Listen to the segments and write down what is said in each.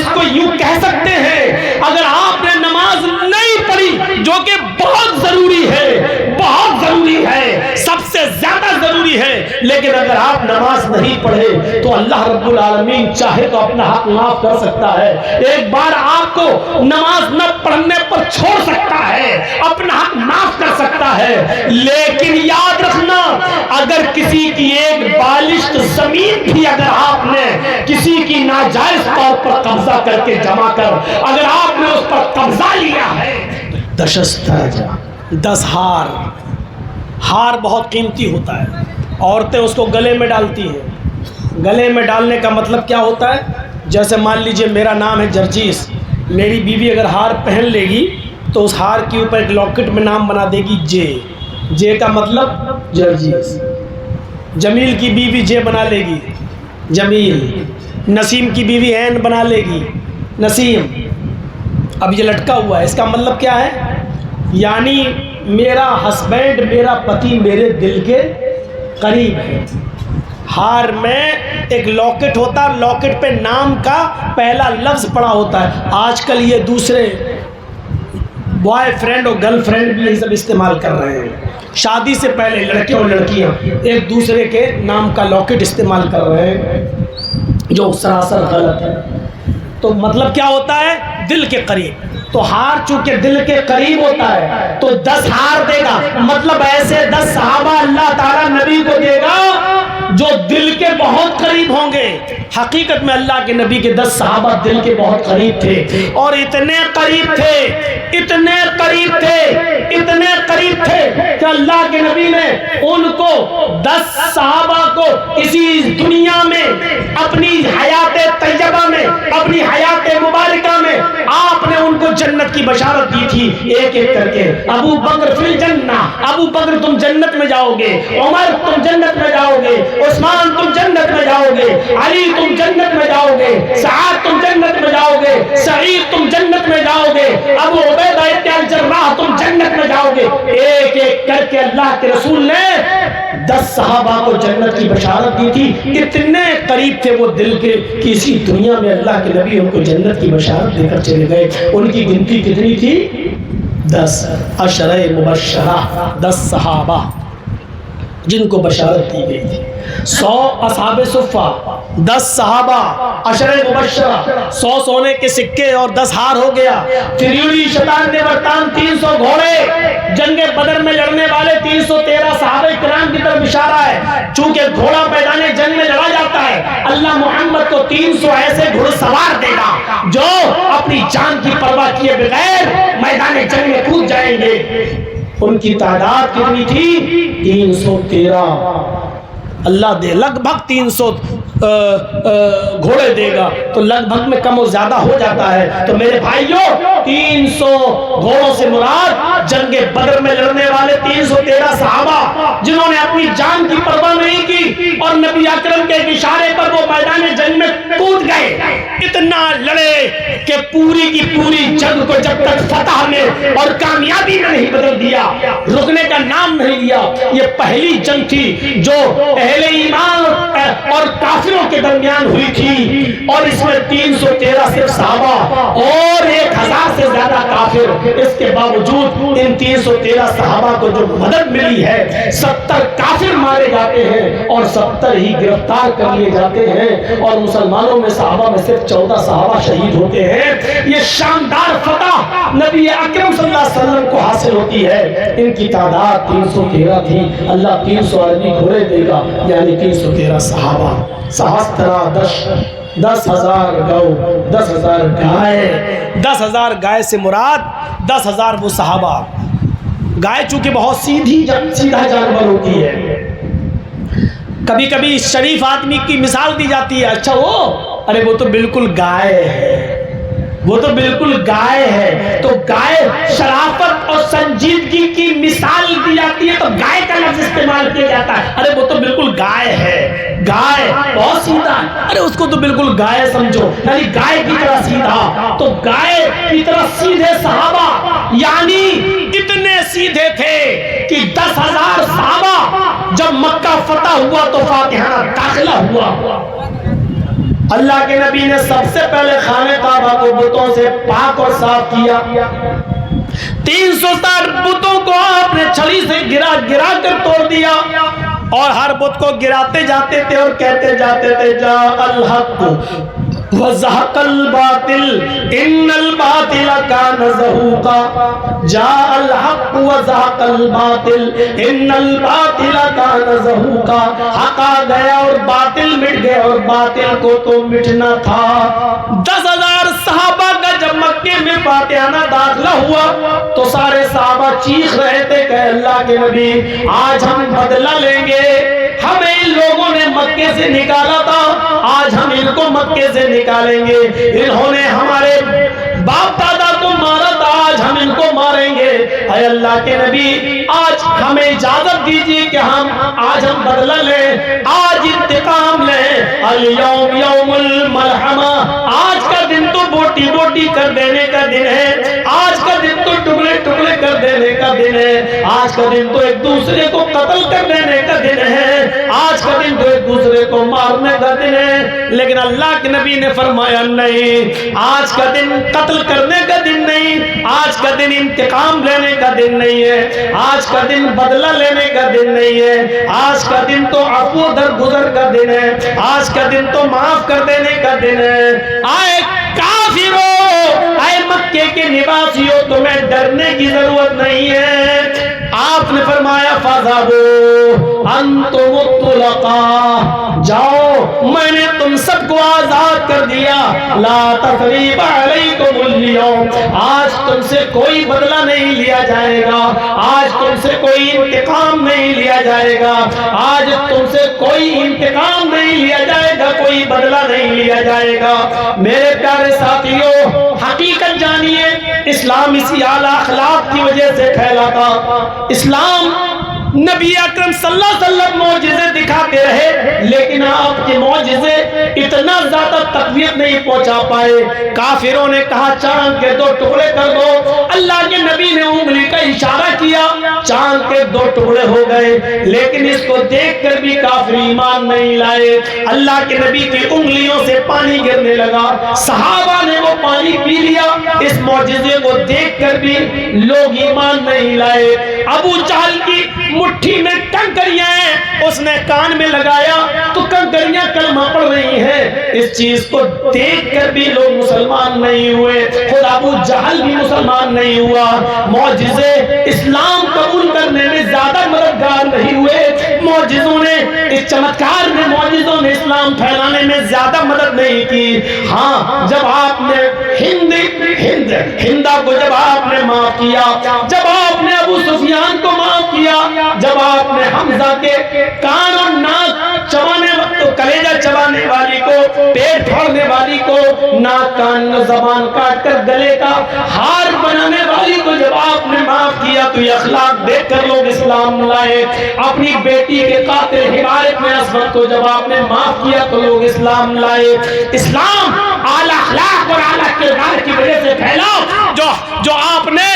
اس کو یوں کہہ سکتے ہیں اگر آپ نے نماز نہیں پڑھی جو کہ بہت ضروری ہے سب سے زیادہ ضروری ہے، لیکن اگر آپ نماز نہیں پڑھے تو اللہ رب العالمین چاہے تو اپنا حق معاف کر سکتا ہے، ایک بار آپ کو نماز نہ پڑھنے پر چھوڑ سکتا ہے، اپنا حق معاف کر سکتا ہے، لیکن یاد رکھنا اگر کسی کی ایک بالشت زمین بھی اگر آپ نے کسی کی ناجائز طور پر قبضہ کر کے جمع کر اگر آپ نے اس پر قبضہ لیا ہے، 10 ہار بہت قیمتی ہوتا ہے، عورتیں اس کو گلے میں ڈالتی ہیں۔ گلے میں ڈالنے کا مطلب کیا ہوتا ہے؟ جیسے مان لیجئے میرا نام ہے جرجیس، میری بیوی اگر ہار پہن لے گی تو اس ہار کے اوپر ایک لاکٹ میں نام بنا دے گی جے کا مطلب جرجیس۔ جمیل کی بیوی جے بنا لے گی جمیل، نسیم کی بیوی عین بنا لے گی نسیم۔ اب یہ لٹکا ہوا ہے، اس کا مطلب کیا ہے؟ یعنی میرا ہسبینڈ، میرا پتی میرے دل کے قریب ہے۔ ہار میں ایک لاکٹ ہوتا ہے، لاکٹ پہ نام کا پہلا لفظ پڑا ہوتا ہے۔ آج کل یہ دوسرے بوائے فرینڈ اور گرل فرینڈ بھی یہ سب استعمال کر رہے ہیں۔ شادی سے پہلے لڑکے اور لڑکیاں ایک دوسرے کے نام کا لاکٹ استعمال کر رہے ہیں، جو سراسر غلط ہے۔ تو مطلب کیا ہوتا ہے؟ دل کے قریب۔ تو ہار چونکہ دل کے قریب ہوتا ہے تو 10 ہار دے گا، مطلب ایسے 10 صحابہ اللہ تعالیٰ نبی کو دے گا جو دل کے بہت قریب ہوں گے۔ حقیقت میں اللہ کے نبی کے 10 صحابہ دل کے بہت قریب تھے، اور اتنے قریب تھے کہ اللہ کے نبی نے ان کو 10 صحابہ کو اسی دنیا میں اپنی حیات طیبہ میں، اپنی حیات مبارکہ میں آپ نے ان کو جنت کی بشارت دی تھی ایک ایک کر کے۔ ابو بکر فی الجنہ، ابو بکر تم جنت میں جاؤ گے، عمر تم جنت میں جاؤ گے، عثمان تم جنت میں جاؤ گے، علی تم جنت میں جاؤ گے، سعد تم جنت میں جاؤ گے، سعید تم جنت میں جاؤ گے، ابو عبیدہ ابن الجراح تم جنت میں جاؤ گے۔ ایک ایک کر کے اللہ کے رسول نے 10 صحابہ کو جنت کی بشارت دی تھی۔ اتنے قریب تھے وہ دل کے کہ اسی دنیا میں اللہ کے نبی ان کو جنت کی بشارت دے کر چلے گئے۔ ان کی گنتی کتنی تھی؟ 10 عشرہ مبشرہ، 10 صحابہ جن کو بشارت دی گئی تھی۔ 100 اصحاب صفہ، 10 صحابہ عشرہ مبشرہ، 100 سونے کے سکے اور 10 ہار ہو گیا۔ تریڑی شیطان نے ورتان 300 گھوڑے، جنگ بدر میں لڑنے والے 313 صحابہ کرام کی طرف اشارہ ہے۔ چونکہ گھوڑا میدان جنگ میں لڑا جاتا ہے، اللہ محمد کو 300 ایسے گھوڑ سوار دے گا جو اپنی جان کی پرواہ کیے بغیر میدان جنگ میں کود جائیں گے۔ ان کی تعداد کتنی تھی؟ 313۔ اللہ دے لگ بھگ 300 گھوڑے دے گا تو لگ بھگ میں کم و زیادہ ہو جاتا ہے۔ تو میرے بھائیوں 300 گھوڑوں سے مراد جنگ بدر میں لڑنے والے 313 صحابہ جنہوں نے اپنی جان کی پرواہ نہیں کی اور نبی اکرم کے اشارے پر وہ میدان جنگ میں کود گئے۔ اتنا لڑے کہ پوری کی پوری جنگ کو جب تک فتح میں اور کامیابی میں نہیں بدل دیا، رکنے کا نام نہیں لیا۔ یہ پہلی جنگ تھی جو اہل ایمان اور کافروں کے درمیان ہوئی تھی، اور اس میں 313 صرف صحابہ اور 1000 سے زیادہ کافر۔ اس کے باوجود ان 313 صحابہ کو جو مدد ملی ہے، 70 کافر مارے جاتے ہیں اور 70 ہی گرفتار کر لیے جاتے ہیں، اور مسلمانوں میں صحابہ میں صرف 14 صحابہ شہید ہوتے ہیں۔ یہ شاندار فتح نبی اکرم صلی اللہ علیہ وسلم کو حاصل ہوتی ہے۔ ان کی تعداد 313 تھی، اللہ 300 عربی گھوڑے دے گا، یعنی 313 صحابہ۔ سہسترا 10,000 گو، 10,000 گائے۔ 10,000 گائے سے مراد 10,000 وہ صحابہ۔ گائے چونکہ بہت سیدھا جانور ہوتی ہے، کبھی کبھی شریف آدمی کی مثال دی جاتی ہے، اچھا ارے وہ تو بالکل گائے ہے، وہ تو بالکل گائے ہے۔ تو گائے شرافت اور سنجیدگی کی مثال دی جاتی ہے تو گائے کا لفظ استعمال کیا جاتا ہے، ارے وہ تو بالکل گائے ہے، گائے بہت سیدھا، ارے اس کو تو بالکل گائے سمجھو، یعنی گائے کی طرح سیدھا۔ تو گائے کی طرح سیدھے صحابہ، یعنی اتنے سیدھے تھے کہ 10,000 صحابہ جب مکہ فتح ہوا تو فاتحانہ داخلہ ہوا، اللہ کے نبی نے سب سے پہلے خانہ کعبہ کو بتوں سے پاک اور صاف کیا. 360 بتوں کو آپ نے چھڑی سے گرا گرا کر توڑ دیا اور ہر بت کو گراتے جاتے تھے اور کہتے جاتے تھے جا الحق وزہق الباطل ان الباطل کان زہوقا. جاء الحق وزہق الباطل ان الباطل کان زہوقا. حق آ گیا اور باطل مٹ گیا اور باطل کو تو مٹنا تھا. 10,000 صحابہ کا جب مکے میں فاتحانہ داخلہ ہوا تو سارے صحابہ چیخ رہے تھے کہ اللہ کے نبی آج ہم بدلہ لیں گے. ہمیں ان لوگوں نے مکے سے نکالا تھا, آج ہم ان کو مکے سے نکالیں گے. انہوں نے ہمارے باپ دادا کو مارا تھا, آج ہم ان کو ماریں گے. اے اللہ کے نبی آج ہمیں اجازت دیجیے کہ آج ہم بدلہ لیں, آج انتقام لیں. الیوم یوم الملحمہ, آج کا دن تو بوٹی بوٹی کر دینے کا دن ہے, آج کا دن تو ٹکڑے ٹکڑے کر دینے کا دن ہے, آج کا دن تو ایک دوسرے کو قتل کر دینے کا دن ہے, آج کا دن تو ایک دوسرے کو مارنے کا دن ہے. لیکن اللہ کے نبی نے فرمایا نہیں, آج کا دن قتل کرنے کا دن نہیں, آج کا دن انتقام لینے کا دن نہیں ہے, آج کا دن بدلہ لینے کا دن نہیں ہے, آج کا دن تو عفو درگزر کا دن ہے, آج کا دن تو معاف کر دینے کا دن ہے. آئے کافرو, اے مکے کے نواسیوں, تمہیں ڈرنے کی ضرورت نہیں ہے. آپ نے فرمایا فَذَهَبُوا أَنْتُمُ الطُّلَقَاء, جاؤ میں نے تم سب کو آزاد کر دیا. لَا تَثْرِيبَ عَلَيْكُمُ الْيَوْمَ, آج تم سے کوئی بدلہ نہیں لیا جائے گا, آج تم سے کوئی انتقام نہیں لیا جائے گا, آج تم سے کوئی انتقام نہیں لیا جائے گا, کوئی بدلہ نہیں لیا جائے گا. میرے پیارے ساتھیوں, حقیقت جانیے, اسلام اسی اعلیٰ اخلاق کی وجہ سے پھیلا تھا. اسلام نبی اکرم صلی اللہ علیہ وسلم معجزے دکھاتے رہے, لیکن آپ کے معجزے اتنا زیادہ تقویت نہیں پہنچا پائے. کافروں نے کہا چاند کے 2 ٹکڑے کر دو, اللہ کے نبی نے انگلی کا اشارہ کیا, چاند کے 2 ٹکڑے ہو گئے. لیکن اس کو دیکھ کر بھی کافر ایمان نہیں لائے. اللہ کے نبی کی انگلیوں سے پانی گرنے لگا, صحابہ نے وہ پانی پی لیا. اس معجزے کو دیکھ کر بھی لوگ ایمان نہیں لائے. ابو جہل کی مٹھی میں کنکریاں ہیں, اس نے کان میں لگایا تو کنکریاں کلمہ پڑھ رہی ہیں. اس چیز کو دیکھ کر بھی لوگ مسلمان نہیں ہوئے, خود ابو جہل بھی مسلمان نہیں ہوا. معجزے اسلام قبول کرنے میں زیادہ مددگار نہیں ہوئے. معجزوں نے, اس چمتکار میں معجزوں نے اسلام پھیلانے میں زیادہ مدد نہیں کی. ہاں, جب آپ نے ہندا کو جب آپ نے معاف کیا, جب آپ نے ابو سفیان کو معاف کیا, جب آپ نے حمزہ کے کان اور ناک چبانے کلیجہ چبانے والی کو, پیٹ پھاڑنے والی کو, ناک کان زبان کاٹ کر گلے کا ہار بنانے والی کو جب آپ نے معاف کیا, تو یہ اخلاق دیکھ کر لوگ اسلام لائے. اپنی بیٹی کے قاتل حارث بن اسود کو جب آپ نے معاف کیا تو لوگ اسلام لائے. اسلام اعلی اخلاق اور اعلی کردار کی وجہ سے پھیلا. جو آپ نے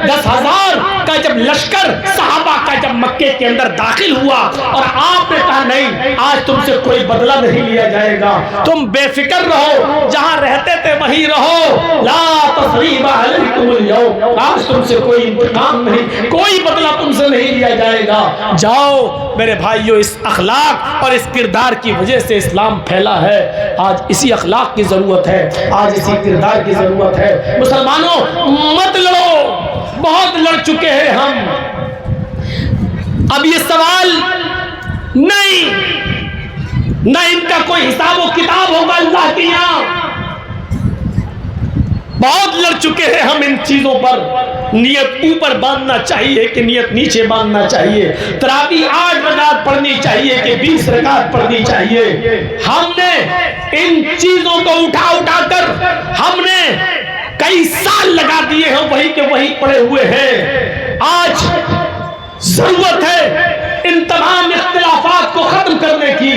10,000 کا جب لشکر صحابہ کا جب مکے کے اندر داخل ہوا اور آپ نے کہا نہیں, آج تم سے کوئی بدلہ نہیں لیا جائے گا, تم بے فکر رہو, جہاں رہتے تھے وہیں رہو. لا تثریب علیکم اليوم, آج تم سے کوئی انتقام نہیں, کوئی بدلہ تم سے نہیں لیا جائے گا. جاؤ میرے بھائیو, اس اخلاق اور اس کردار کی وجہ سے اسلام پھیلا ہے. آج اسی اخلاق کی ضرورت ہے, آج اسی کردار کی ضرورت ہے. مسلمانوں مت لڑو, بہت لڑ چکے ہیں ہم. اب یہ سوال نہیں, نہ ان کا کوئی حساب و کتاب ہوگا اللہ کے یہاں. بہت لڑ چکے ہیں ہم ان چیزوں پر. نیت اوپر باندھنا چاہیے کہ نیت نیچے باندھنا چاہیے, تراویح 8 رکعت پڑھنی چاہیے کہ 20 رکعت پڑھنی چاہیے. ہم نے ان چیزوں کو اٹھا اٹھا کر ہم نے کئی سال لگا دیے ہیں, وہی کے وہی پڑے ہوئے ہیں. آج ضرورت ہے ان تمام اختلافات کو ختم کرنے کی.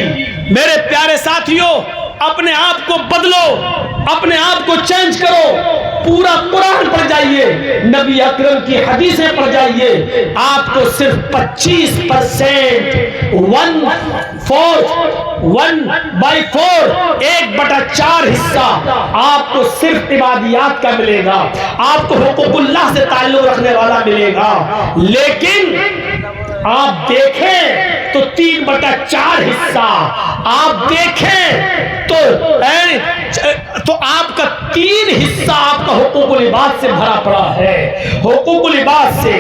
میرے پیارے ساتھیوں, اپنے آپ کو بدلو، اپنے آپ کو چینج کرو، پورا قرآن پڑھ جائیے، نبی اکرم کی حدیثیں پڑھ جائیے، آپ کو صرف 25% 1/4 1/4 حصہ آپ کو صرف عبادیات کا ملے گا، آپ کو حقوق اللہ سے تعلق رکھنے والا ملے گا۔ لیکن آپ دیکھیں تو 3/4 حصہ آپ دیکھیں تو آپ کا 3 حصہ آپ کا حقوق العباد سے بھرا پڑا ہے۔ حقوق العباد سے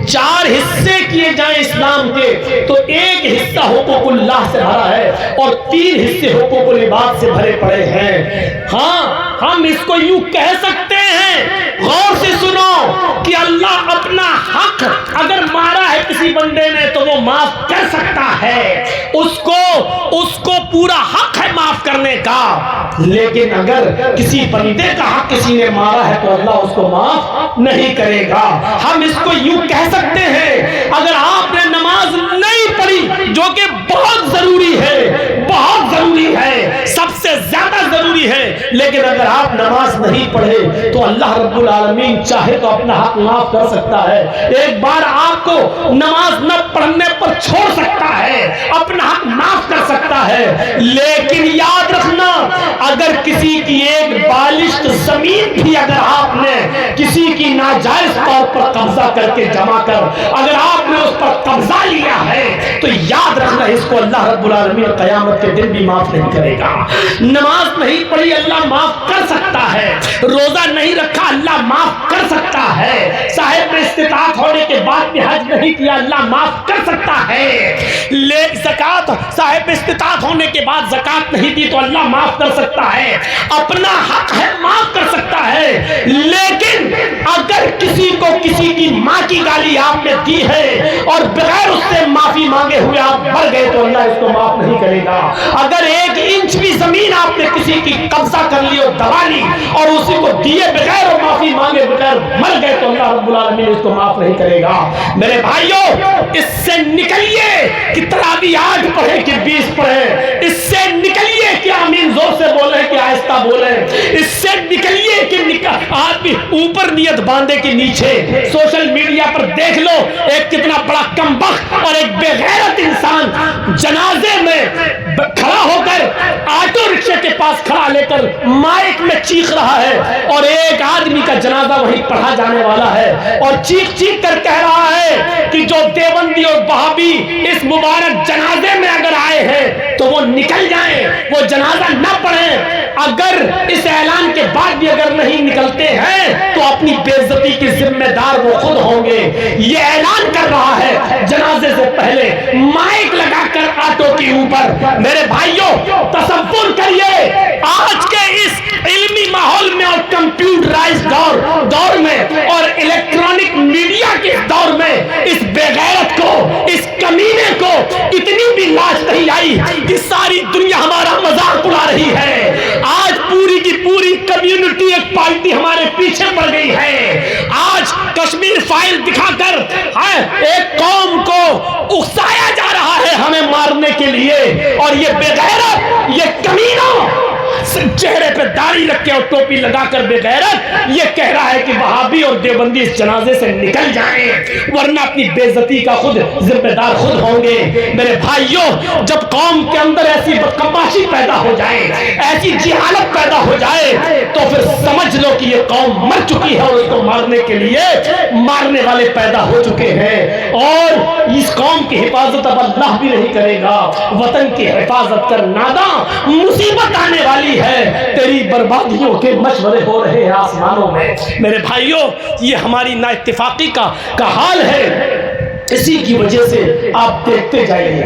4 حصے کیے جائیں اسلام کے تو 1 حصہ حقوق اللہ سے بھرا ہے اور 3 حصے حقوق العباد سے بھرے پڑے ہیں۔ ہاں، ہم اس کو یوں کہہ سکتے ہیں، غور سے سنو، کہ اللہ اپنا حق اگر مارا ہے کسی بندے نے تو وہ معاف کر سکتا ہے، اس کو پورا حق ہے معاف کرنے کا۔ لیکن اگر کسی بندے کا حق کسی نے مارا ہے تو اللہ اس کو معاف نہیں کرے گا۔ ہم اس کو یوں کہہ سکتے ہیں، اگر آپ نے نماز نہیں پڑھی جو کہ بہت ضروری ہے، بہت ضروری ہے، سب سے زیادہ ضروری ہے، لیکن اگر آپ نماز نہیں پڑھے تو اللہ رب العالمین چاہے تو اپنا حق معاف کر سکتا ہے۔ ایک بار آپ کو نماز نہ پڑھنے پر چھوڑ سکتا ہے، اپنا حق معاف کر سکتا ہے، لیکن یاد رکھنا، اگر کسی کی ایک بالشت زمین بھی اگر آپ نے کسی کی ناجائز طور پر قبضہ کر کے جمع کر اگر آپ نے اس پر قبضہ لیا ہے تو یاد رکھنا اس کو اللہ رب العالمین قیامت کے دن بھی معاف نہیں کرے گا۔ نماز نہیں پڑھی اللہ معاف کر سکتا ہے، روزہ نہیں رکھا اللہ معاف کر سکتا ہے، صاحب میں استطاعت ہونے کے بعد بھی حج نہیں کیا اللہ معاف کر سکتا ہے، زکات صاحب استطاعت ہونے کے بعد زکات نہیں دی تو اللہ معاف کر سکتا ہے، اپنا حق ہے معاف کر سکتا ہے۔ لیکن اگر کسی کو کسی کی ماں کی گالی آپ نے دی ہے اور بغیر اس سے معافی مانگے ہوئے آپ مر گئے تو اللہ اس کو معاف نہیں کرے گا۔ اگر 1 انچ بھی زمین آپ نے کسی کی قبضہ کر لی اور دبا لی اور اسی کو دیے بغیر اور معافی مانگے بغیر مر گئے تو اللہ رب العالمین اس کو معاف نہیں کرے گا۔ میرے بھائیوں، اس سے نکلیے کہ تراویح 8 پڑھے کہ 20 پڑھے، اس سے نکلیے کہ آمین زور سے بولیں کہ آہستہ بولیں، اس سے نکلیے کہ آدمی اوپر نیت باندھے کے نیچے سوشل میڈیا پر دیکھ لو ایک کتنا بڑا کمبخت اور ایک بے غیرت انسان جنازے میں کھڑا ہو کر آٹو رکشے کے پاس کھڑا لے کر مائک میں چیخ رہا ہے اور ایک آدمی کا جنازہ وہیں پڑھا جانے والا ہے اور چیخ چیخ کر کہہ رہا ہے کہ جو دیوبندی اور وہابی اس مبارک جنازے میں اگر آئے ہیں تو وہ نکل جائیں، وہ جنازہ نہ پڑھیں۔ اگر اس اعلان کے بعد بھی اگر نہیں نکلتے ہیں تو اپنی بے عزتی کی ذمہ دار وہ خود ہوں گے۔ یہ اعلان کر رہا ہے جنازے سے پہلے مائک لگا کر آٹو کے اوپر۔ میرے بھائیوں، تصور کریے آج کے اس علمی ماحول میں اور کمپیوٹرائز دور میں اور الیکٹرانک میڈیا کے دور میں اس بے غیرت کو، اس کمینے کو اتنی بھی لاج نہیں آئی کہ ساری دنیا ہمارا مذاق اڑا رہی ہے۔ آج پوری کی پوری کمیونٹی ایک پارٹی ہمارے پیچھے پڑ گئی ہے۔ آج کشمیر فائل دکھا کر ایک قوم کو اکسایا جا رہا ہے ہمیں مارنے کے لیے، اور یہ بے غیرت، یہ کمینہ چہرے پہ داڑھی رکھ کے اور ٹوپی لگا کر بے غیرت یہ کہہ رہا ہے کہ وہابی اور دیوبندی اس جنازے سے نکل جائیں ورنہ اپنی بے عزتی کا خود ذمہ دار خود ہوں گے۔ میرے بھائیوں، جب قوم کے اندر ایسی بدقماشی پیدا ہو جائے، ایسی جہالت پیدا ہو جائے تو پھر سمجھ لو کہ یہ قوم مر چکی ہے اور اس کو مارنے کے لیے مارنے والے پیدا ہو چکے ہیں، اور اس قوم کی حفاظت اب اللہ بھی نہیں کرے گا۔ وطن کی حفاظت کر ناداں، مصیبت آنے والی ہے، تیری بربادیوں کے مشورے ہو رہے ہیں آسمانوں میں۔ میرے بھائیوں، یہ ہماری نا اتفاقی کا حال ہے، اسی کی وجہ سے آپ دیکھتے جائیے